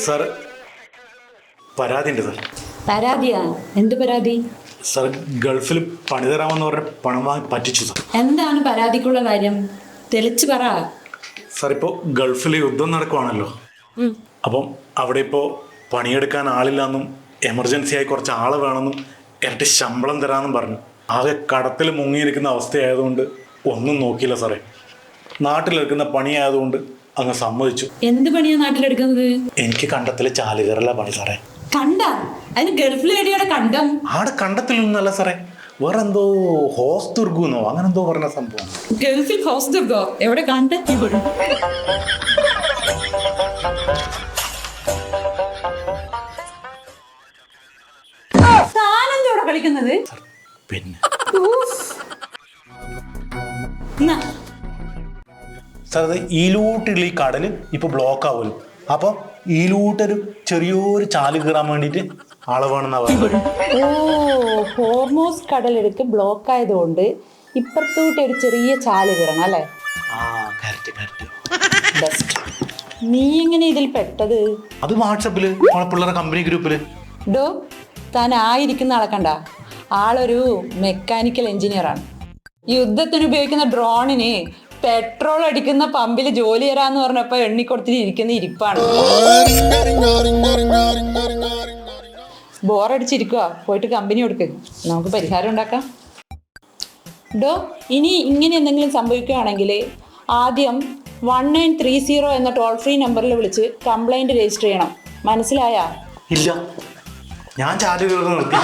Sir പരാതി ഉണ്ട് sir. പരാതിയാ? എന്ത് പരാതി? സാർ ഗൾഫിൽ പണി തരാമെന്ന് പറഞ്ഞ പണം വാങ്ങി പറ്റിച്ചു സാർ. എന്താണ് പരാതിക്കുള്ള കാര്യം? തെളിച്ച് പറ. സാർ ഇപ്പോൾ ഗൾഫിൽ യുദ്ധം നടക്കുവാണല്ലോ, അപ്പം അവിടെ ഇപ്പോൾ പണിയെടുക്കാൻ ആളില്ലാന്നും എമർജൻസി ആയി കുറച്ച് ആൾ വേണമെന്നും ഇരട്ടി ശമ്പളം തരാമെന്നും പറഞ്ഞു. ആകെ കടത്തിൽ മുങ്ങിയിരിക്കുന്ന അവസ്ഥയായതുകൊണ്ട് ഒന്നും നോക്കിയില്ല സാറേ. നാട്ടിലെടുക്കുന്ന പണിയായതുകൊണ്ട് അങ്ങ് സമ്മതിച്ചു. എന്ത് പണിയാ നാട്ടിലെടുക്കുന്നത്? എനിക്ക് കണ്ടത്തിൽ ചാലുകയറല പണി സാറേ. കണ്ട? അതിന് ഗൾഫിൽ എവിടെയാണ് കണ്ടം? ആടെ കണ്ടത്തിലൊന്നല്ല സാറേ, വേറെ എന്തോ ഹോസ്തുർഗുന്നോ അങ്ങനെ എന്തോ പറഞ്ഞ സംഭവം. ഗൾഫിൽ ഹോസ്തുർഗോ? എവിടെ കണ്ടെത്തി? സാനെന്തോടെ കളിക്കുന്നത്? പിന്നെ എന്നാ സാർ അത് ഈലൂട്ടുള്ള ഈ കടല് ഇപ്പൊ ബ്ലോക്ക് ആവുമല്ലോ, അപ്പൊ ഈലൂട്ടൊരു ചെറിയൊരു ചാല് കീറാൻ വേണ്ടിട്ട് ആള് വേണമെന്നാ പറയുന്നത്. ഓ, ഹോർമോസ് കടലെടുത്ത് ബ്ലോക്ക് ആയതുകൊണ്ട് ഇപ്പുറത്തോട്ട് ഒരു ചെറിയ ചാല് കീറണം അല്ലേ? ബെസ്റ്റ്. നീ എങ്ങനെ ഇതിൽ പെട്ടത്? അത് വാട്സപ്പില് പിള്ളേരെ കമ്പനി ഗ്രൂപ്പില്. ഡോ, താൻ ആയിരിക്കുന്ന ആളെ കണ്ട? ആളൊരു മെക്കാനിക്കൽ എഞ്ചിനീയറാണ്. യുദ്ധത്തിന് ഉപയോഗിക്കുന്ന ഡ്രോണിന് പെട്രോൾ അടിക്കുന്ന പമ്പിൽ ജോലി തരാന്ന് പറഞ്ഞപ്പോ എണ്ണിക്കൊടുത്തിട്ട് ഇരിക്കുന്ന ഇരിപ്പാണ്. ബോറടിച്ചിരിക്കുക, പോയിട്ട് കമ്പനി കൊടുക്ക്, നമുക്ക് പരിഹാരം ഉണ്ടാക്കാം. ഡോ, ഇനി ഇങ്ങനെ എന്തെങ്കിലും സംഭവിക്കുകയാണെങ്കിൽ ആദ്യം 1930 എന്ന ടോൾ ഫ്രീ നമ്പറിൽ വിളിച്ച് കംപ്ലൈന്റ് രജിസ്റ്റർ ചെയ്യണം. മനസ്സിലായാ? ഇല്ല, ഞാൻ ചാല് കീറുന്നത് നിർത്തി.